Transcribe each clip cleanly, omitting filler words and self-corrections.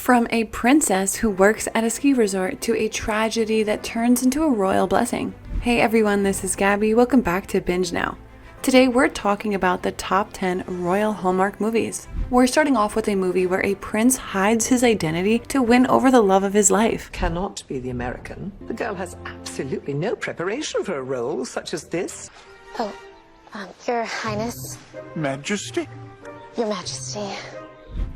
From a princess who works at a ski resort to a tragedy that turns into a royal blessing. Hey everyone, this is Gabby. Welcome back to Binge Now. Today we're talking about the top 10 royal Hallmark movies. We're starting off with a movie where a prince hides his identity to win over the love of his life. Cannot be the American. The girl has absolutely no preparation for a role such as this. Oh, Your Highness. Majesty? Your Majesty.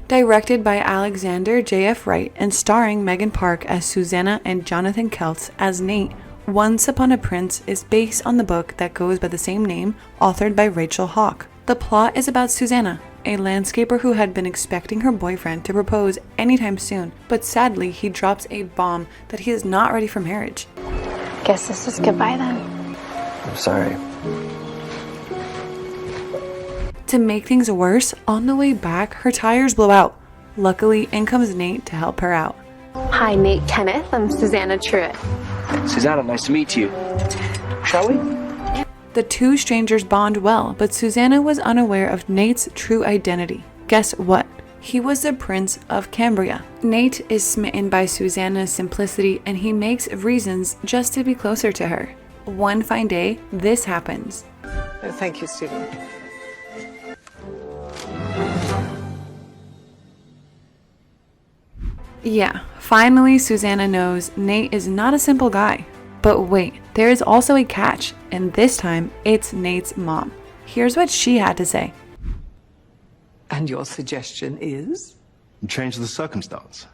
Directed by Alexander J.F. Wright and starring Megan Park as Susanna and Jonathan Keltz as Nate, Once Upon a Prince is based on the book that goes by the same name, authored by Rachel Hawke. The plot is about Susanna, a landscaper who had been expecting her boyfriend to propose anytime soon, but sadly he drops a bomb that he is not ready for marriage. Guess this is goodbye then. I'm sorry. To make things worse, on the way back, her tires blow out. Luckily, in comes Nate to help her out. Hi, Nate Kenneth. I'm Susanna Truitt. Susanna, nice to meet you. Shall we? The two strangers bond well, but Susanna was unaware of Nate's true identity. Guess what? He was the Prince of Cambria. Nate is smitten by Susanna's simplicity and he makes reasons just to be closer to her. One fine day, this happens. Oh, thank you, Stephen. Yeah, finally Susanna knows Nate is not a simple guy. But wait, there is also a catch, and this time it's Nate's mom. Here's what she had to say. And your suggestion is? Change the circumstance.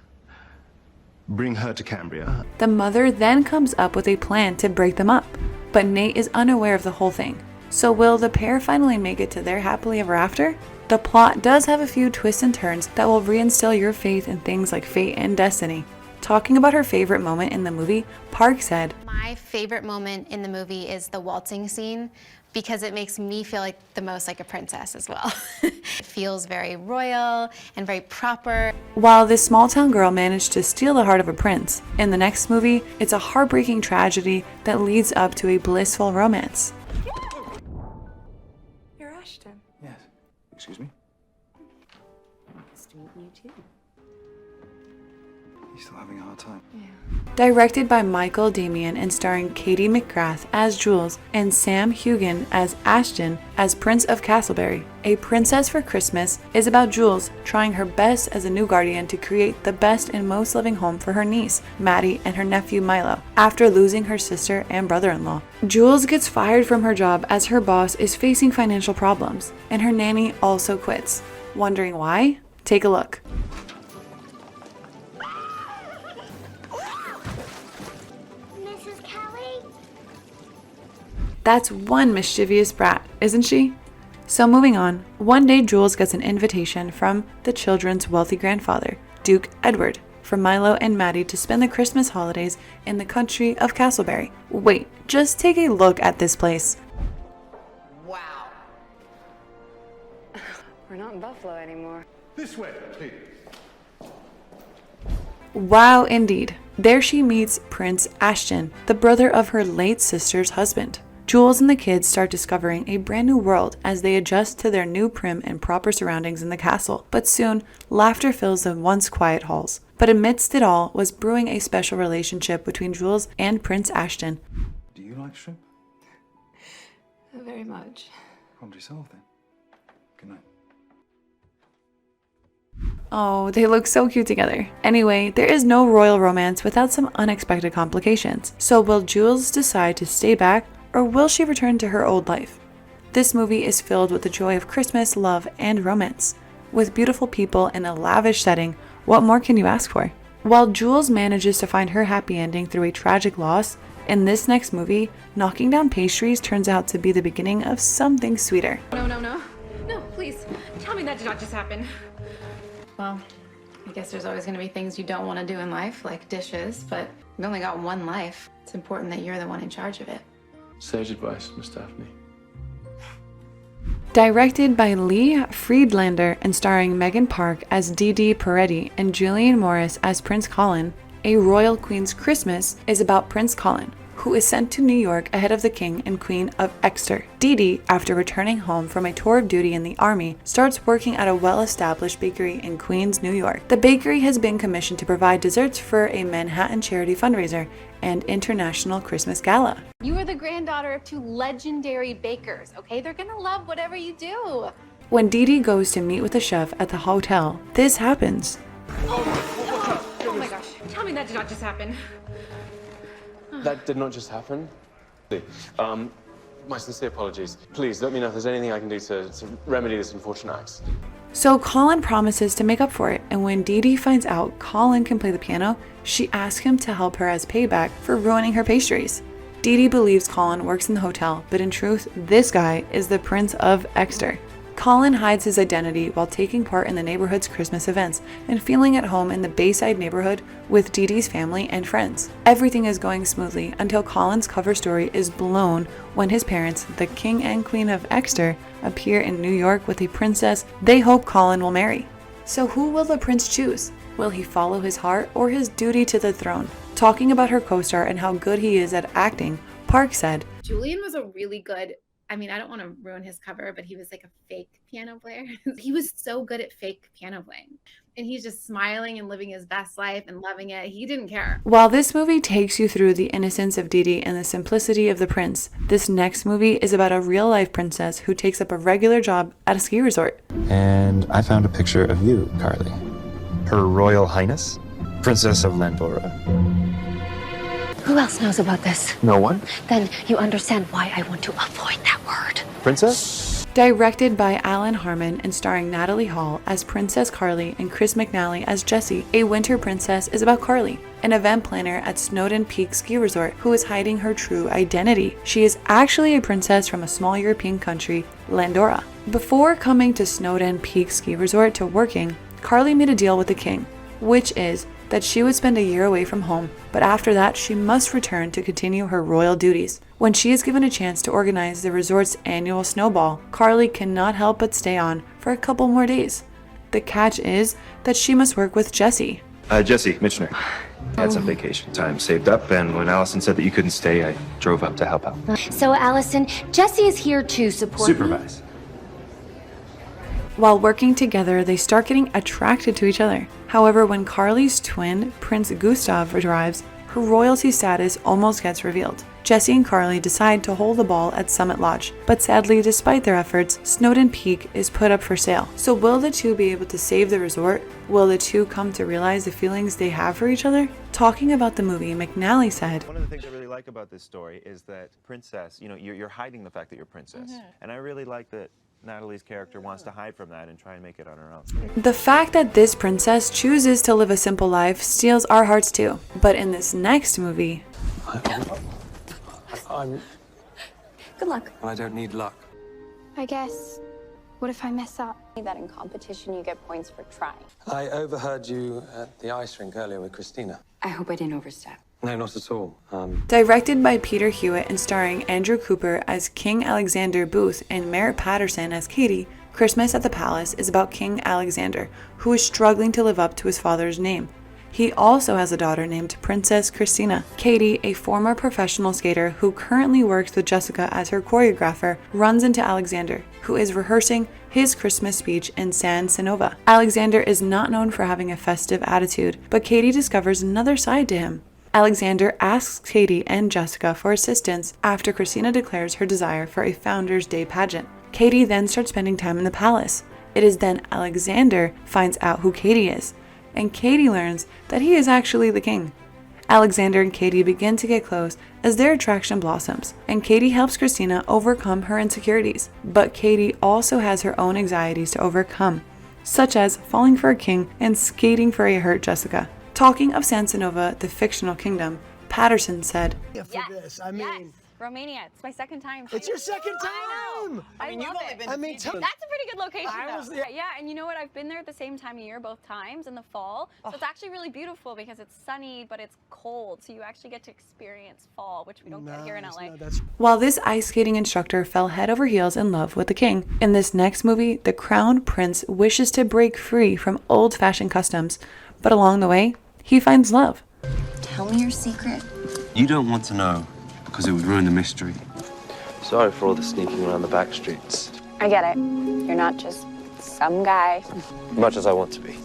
Bring her to Cambria. The mother then comes up with a plan to break them up, but Nate is unaware of the whole thing. So will the pair finally make it to their happily ever after? The plot does have a few twists and turns that will reinstill your faith in things like fate and destiny. Talking about her favorite moment in the movie, Park said, My favorite moment in the movie is the waltzing scene because it makes me feel like the most like a princess as well. It feels very royal and very proper. While this small town girl managed to steal the heart of a prince, in the next movie, it's a heartbreaking tragedy that leads up to a blissful romance. You're Ashton. Yes. Excuse me? Nice to meet you too. You still having a hard time? Directed by Michael Damian and starring Katie McGrath as Jules and Sam Hugan as Ashton as Prince of Castleberry. A Princess for Christmas is about Jules trying her best as a new guardian to create the best and most loving home for her niece, Maddie, and her nephew Milo, after losing her sister and brother-in-law. Jules gets fired from her job as her boss is facing financial problems, and her nanny also quits. Wondering why? Take a look. That's one mischievous brat, isn't she? So moving on, one day Jules gets an invitation from the children's wealthy grandfather, Duke Edward, for Milo and Maddie to spend the Christmas holidays in the country of Castleberry. Wait, just take a look at this place. Wow. We're not in Buffalo anymore. This way, please. Wow, indeed. There she meets Prince Ashton, the brother of her late sister's husband. Jules and the kids start discovering a brand new world as they adjust to their new prim and proper surroundings in the castle. But soon, laughter fills the once quiet halls. But amidst it all was brewing a special relationship between Jules and Prince Ashton. Do you like shrimp? Very much. Problem yourself then. Good night. Oh, they look so cute together. Anyway, there is no royal romance without some unexpected complications. So will Jules decide to stay back, or will she return to her old life? This movie is filled with the joy of Christmas, love, and romance. With beautiful people in a lavish setting, what more can you ask for? While Jules manages to find her happy ending through a tragic loss, in this next movie, knocking down pastries turns out to be the beginning of something sweeter. No, please. Tell me that did not just happen. Well, I guess there's always going to be things you don't want to do in life, like dishes, but you only got one life. It's important that you're the one in charge of it. Sage advice, Miss Daphne. Directed by Lee Friedlander and starring Megan Park as Dee Dee Peretti and Julian Morris as Prince Colin, A Royal Queen's Christmas is about Prince Colin, who is sent to New York ahead of the King and Queen of Exeter. Didi, after returning home from a tour of duty in the army, starts working at a well-established bakery in Queens, New York. The bakery has been commissioned to provide desserts for a Manhattan charity fundraiser and international Christmas gala. You are the granddaughter of two legendary bakers, okay? They're gonna love whatever you do. When Didi goes to meet with the chef at the hotel, this happens. Oh my gosh, tell me that did not just happen. That did not just happen. My sincere apologies. Please let me know if there's anything I can do to remedy this unfortunate accident. So Colin promises to make up for it, and when Didi finds out Colin can play the piano, she asks him to help her as payback for ruining her pastries. Didi believes Colin works in the hotel, but in truth, this guy is the Prince of Exeter. Colin hides his identity while taking part in the neighborhood's Christmas events and feeling at home in the Bayside neighborhood with Didi's family and friends. Everything is going smoothly until Colin's cover story is blown when his parents, the King and Queen of Exeter, appear in New York with a princess they hope Colin will marry. So who will the prince choose? Will he follow his heart or his duty to the throne? Talking about her co-star and how good he is at acting, Park said, Julian was a really good, I don't want to ruin his cover, but he was like a fake piano player. He was so good at fake piano playing. And he's just smiling and living his best life and loving it. He didn't care. While this movie takes you through the innocence of Didi and the simplicity of the prince, this next movie is about a real-life princess who takes up a regular job at a ski resort. And I found a picture of you, Carly. Her Royal Highness, Princess of Landora. Who else knows about this? No one? Then you understand why I want to avoid that word. Princess? Directed by Alan Harmon and starring Natalie Hall as Princess Carly and Chris McNally as Jessie, A Winter Princess is about Carly, an event planner at Snowdon Peak Ski Resort who is hiding her true identity. She is actually a princess from a small European country, Landora. Before coming to Snowdon Peak Ski Resort to working, Carly made a deal with the king, which is that she would spend a year away from home, but after that she must return to continue her royal duties. When she is given a chance to organize the resort's annual snowball, Carly cannot help but stay on for a couple more days. The catch is that she must work with Jessie. Jessie Mitchner. I had some vacation time saved up, and when Allison said that you couldn't stay, I drove up to help out. So, Allison, Jessie is here to support me. Supervise. While working together, they start getting attracted to each other. However, when Carly's twin, Prince Gustav, arrives, her royalty status almost gets revealed. Jessie and Carly decide to hold the ball at Summit Lodge, but sadly, despite their efforts, Snowdon Peak is put up for sale. So will the two be able to save the resort? Will the two come to realize the feelings they have for each other? Talking about the movie, McNally said, One of the things I really like about this story is that princess, you're hiding the fact that you're princess. And I really like that Natalie's character wants to hide from that and try and make it on her own. The fact that this princess chooses to live a simple life steals our hearts too. But in this next movie, Good luck. I don't need luck. I guess. What if I mess up? That in competition you get points for trying. I overheard you at the ice rink earlier with Christina. I hope I didn't overstep. No, not at all. directed by Peter Hewitt and starring Andrew Cooper as King Alexander Booth and Merritt Patterson as Katie, Christmas at the Palace is about King Alexander, who is struggling to live up to his father's name. He also has a daughter named Princess Christina. Katie, a former professional skater who currently works with Jessica as her choreographer, runs into Alexander, who is rehearsing his Christmas speech in San Senova. Alexander is not known for having a festive attitude, but Katie discovers another side to him. Alexander asks Katie and Jessica for assistance after Christina declares her desire for a Founders Day pageant. Katie then starts spending time in the palace. It is then Alexander finds out who Katie is, and Katie learns that he is actually the king. Alexander and Katie begin to get close as their attraction blossoms, and Katie helps Christina overcome her insecurities. But Katie also has her own anxieties to overcome, such as falling for a king and skating for a hurt Jessica. Talking of San Senova, the fictional kingdom, Patterson said, Yes, Romania. It's my second time. It's your second time! I love it. That's a pretty good location though. Yeah. Yeah, and you know what? I've been there at the same time of year both times in the fall. So it's actually really beautiful because it's sunny, but it's cold. So you actually get to experience fall, which we don't get here in LA. While this ice skating instructor fell head over heels in love with the king, in this next movie, the crown prince wishes to break free from old-fashioned customs, but along the way, he finds love. Tell me your secret. You don't want to know Because it would ruin the mystery. Sorry for all the sneaking around the back streets. I get it. You're not just some guy. Much as I want to be.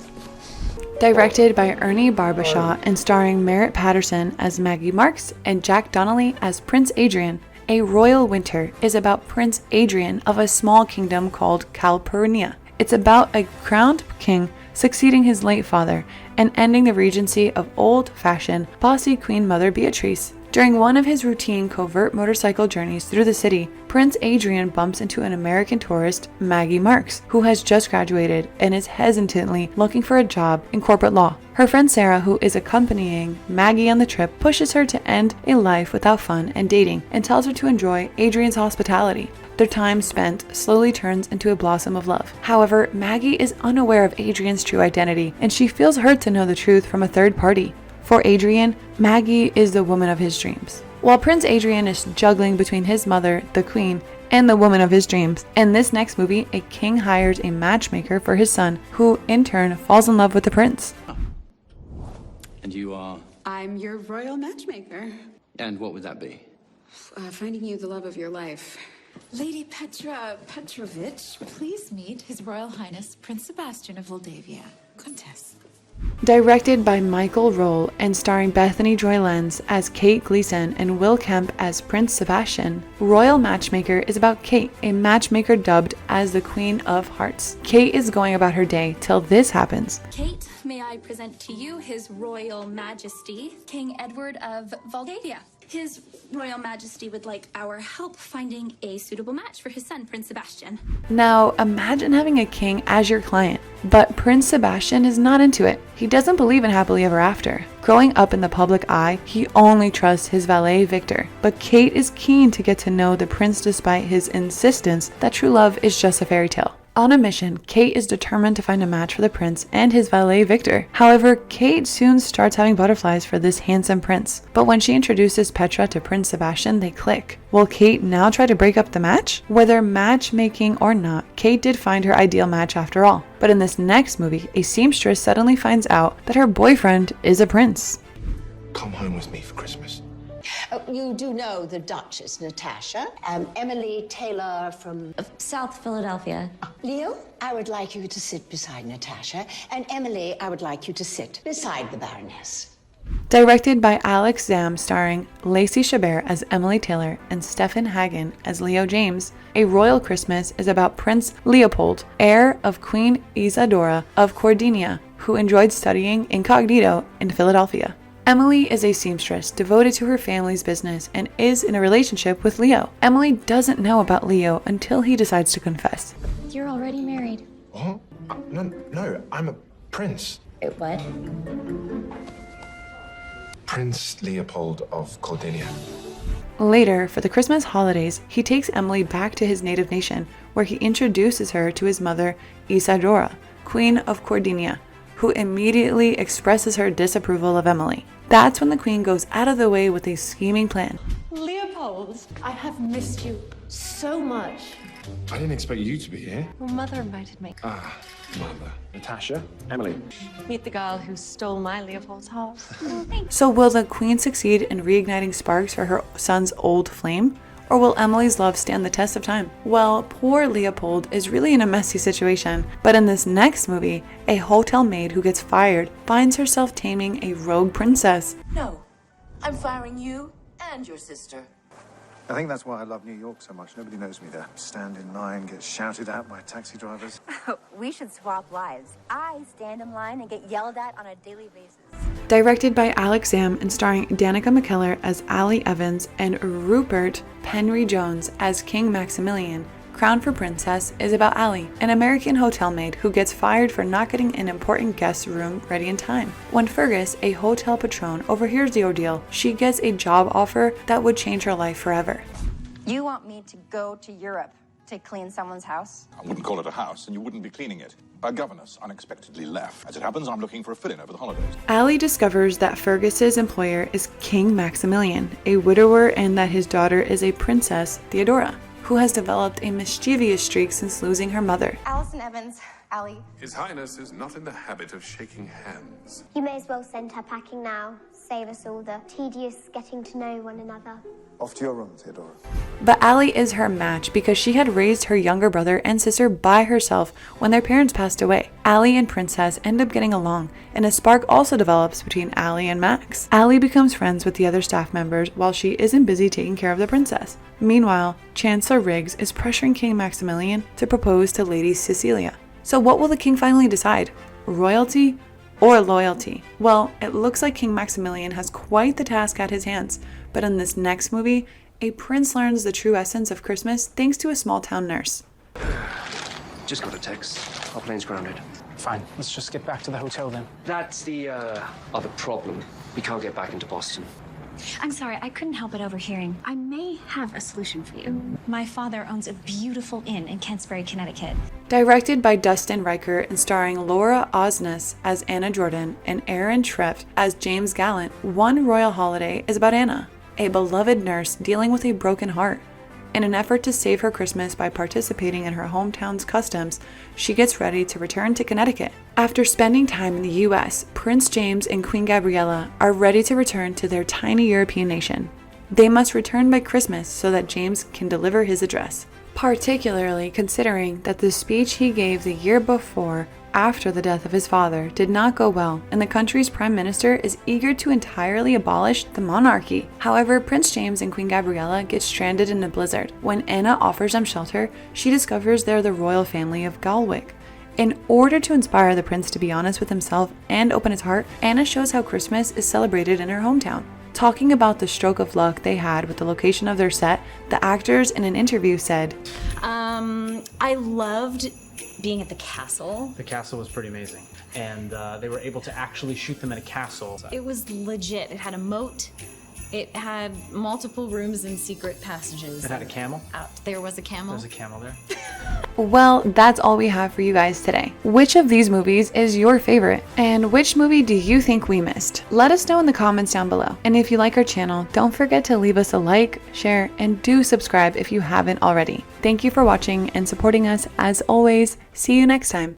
Directed by Ernie Barbashaw and starring Merritt Patterson as Maggie Marks and Jack Donnelly as Prince Adrian, A Royal Winter is about Prince Adrian of a small kingdom called Calpurnia. It's about a crowned king succeeding his late father and ending the regency of old-fashioned, bossy Queen Mother Beatrice. During one of his routine covert motorcycle journeys through the city, Prince Adrian bumps into an American tourist, Maggie Marks, who has just graduated and is hesitantly looking for a job in corporate law. Her friend Sarah, who is accompanying Maggie on the trip, pushes her to end a life without fun and dating and tells her to enjoy Adrian's hospitality. Their time spent slowly turns into a blossom of love. However, Maggie is unaware of Adrian's true identity, and she feels hurt to know the truth from a third party. For Adrian, Maggie is the woman of his dreams. While Prince Adrian is juggling between his mother, the Queen, and the woman of his dreams, in this next movie, a king hires a matchmaker for his son, who in turn falls in love with the prince. And you are? I'm your royal matchmaker. And what would that be? Finding you the love of your life. Lady Petra Petrovich, Please meet His Royal Highness Prince Sebastian of Moldavia, Countess. Directed by Michael Roll and starring Bethany Joy Lenz as Kate Gleason and Will Kemp as Prince Sebastian, Royal Matchmaker is about Kate, a matchmaker dubbed as the Queen of Hearts. Kate is going about her day till this happens. Kate, may I present to you His Royal Majesty, King Edward of Moldavia. His Royal Majesty would like our help finding a suitable match for his son, Prince Sebastian. Now, imagine having a king as your client, but Prince Sebastian is not into it. He doesn't believe in happily ever after. Growing up in the public eye, he only trusts his valet Victor, but Kate is keen to get to know the prince despite his insistence that true love is just a fairy tale. On a mission, Kate is determined to find a match for the prince and his valet Victor. However, Kate soon starts having butterflies for this handsome prince. But when she introduces Petra to Prince Sebastian, they click. Will Kate now try to break up the match? Whether matchmaking or not, Kate did find her ideal match after all. But in this next movie, a seamstress suddenly finds out that her boyfriend is a prince. Come home with me for Christmas. You do know the Duchess, Natasha. Emily Taylor from South Philadelphia. Leo, I would like you to sit beside Natasha. And Emily, I would like you to sit beside the Baroness. Directed by Alex Zam, starring Lacey Chabert as Emily Taylor and Stephen Hagen as Leo James, A Royal Christmas is about Prince Leopold, heir of Queen Isadora of Cordinia, who enjoyed studying incognito in Philadelphia. Emily is a seamstress devoted to her family's business and is in a relationship with Leo. Emily doesn't know about Leo until he decides to confess. You're already married. What? No, I'm a prince. What? Prince Leopold of Cordinia. Later, for the Christmas holidays, he takes Emily back to his native nation, where he introduces her to his mother, Isadora, Queen of Cordinia, who immediately expresses her disapproval of Emily. That's when the Queen goes out of the way with a scheming plan. Leopold, I have missed you so much. I didn't expect you to be here. Your mother invited me. Mother. Natasha, Emily. Meet the girl who stole my Leopold's heart. So will the Queen succeed in reigniting sparks for her son's old flame? Or will Emily's love stand the test of time? Well, poor Leopold is really in a messy situation, but in this next movie, a hotel maid who gets fired finds herself taming a rogue princess. No, I'm firing you and your sister. I think that's why I love New York so much. Nobody knows me there. Stand in line, get shouted at by taxi drivers. We should swap lives. I stand in line and get yelled at on a daily basis. Directed by Alex Zam and starring Danica McKellar as Allie Evans and Rupert Penry Jones as King Maximilian, Crown for Princess is about Allie, an American hotel maid who gets fired for not getting an important guest room ready in time. When Fergus, a hotel patron, overhears the ordeal, she gets a job offer that would change her life forever. You want me to go to Europe to clean someone's house? I wouldn't call it a house, and you wouldn't be cleaning it. A governess unexpectedly left. As it happens, I'm looking for a fill-in over the holidays. Allie discovers that Fergus's employer is King Maximilian, a widower, and that his daughter is a princess, Theodora, who has developed a mischievous streak since losing her mother. Allison Evans, Allie. His Highness is not in the habit of shaking hands. You may as well send her packing now. Save us all the tedious getting to know one another. Off to your room, Theodora. But Allie is her match because she had raised her younger brother and sister by herself when their parents passed away. Allie and Princess end up getting along, and a spark also develops between Allie and Max. Allie becomes friends with the other staff members while she isn't busy taking care of the princess. Meanwhile, Chancellor Riggs is pressuring King Maximilian to propose to Lady Cecilia. So what will the king finally decide? Royalty or loyalty? Well, it looks like King Maximilian has quite the task at his hands, but in this next movie, a prince learns the true essence of Christmas thanks to a small town nurse. Just got a text. Our plane's grounded. Fine, let's just get back to the hotel then. That's the other problem. We can't get back into Boston. I'm sorry, I couldn't help but overhearing. I may have a solution for you. My father owns a beautiful inn in Canterbury, Connecticut. Directed by Dustin Riker and starring Laura Osnes as Anna Jordan and Aaron Treft as James Gallant, One Royal Holiday is about Anna, a beloved nurse dealing with a broken heart. In an effort to save her Christmas by participating in her hometown's customs, she gets ready to return to Connecticut. After spending time in the US, Prince James and Queen Gabriella are ready to return to their tiny European nation. They must return by Christmas so that James can deliver his address, particularly considering that the speech he gave the year before after the death of his father did not go well, and the country's prime minister is eager to entirely abolish the monarchy. However, Prince James and Queen Gabriella get stranded in a blizzard. When Anna offers them shelter, she discovers they're the royal family of Galwick. In order to inspire the prince to be honest with himself and open his heart, Anna shows how Christmas is celebrated in her hometown. Talking about the stroke of luck they had with the location of their set, the actors in an interview said, I loved being at the castle. The castle was pretty amazing. And they were able to actually shoot them at a castle. It was legit. It had a moat. It had multiple rooms and secret passages. It had a camel? There was a camel. There's a camel there. Well, that's all we have for you guys today. Which of these movies is your favorite? And which movie do you think we missed? Let us know in the comments down below. And if you like our channel, don't forget to leave us a like, share, and do subscribe if you haven't already. Thank you for watching and supporting us as always. See you next time.